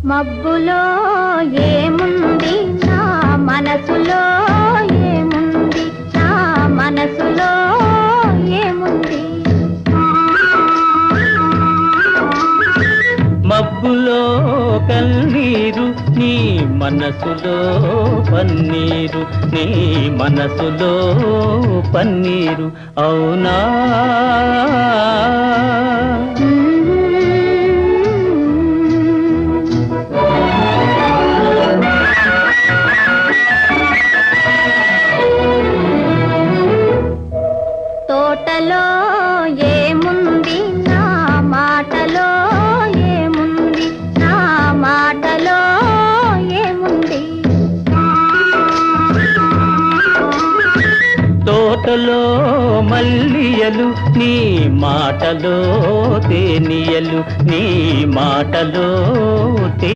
మబ్బులో ఏముంది నా మనసులో ఏముంది నా మనసులో ఏముంది మబ్బులో కన్నీరు నీ మనసులో పన్నీరు నీ మనసులో పన్నీరు అవునా తోటలో ఏముంది నా మాటలో ఏముంది నా మాటలో ఏముంది తోటలో మల్లియలు నీ మాటలో తేనియలు నీ మాటలో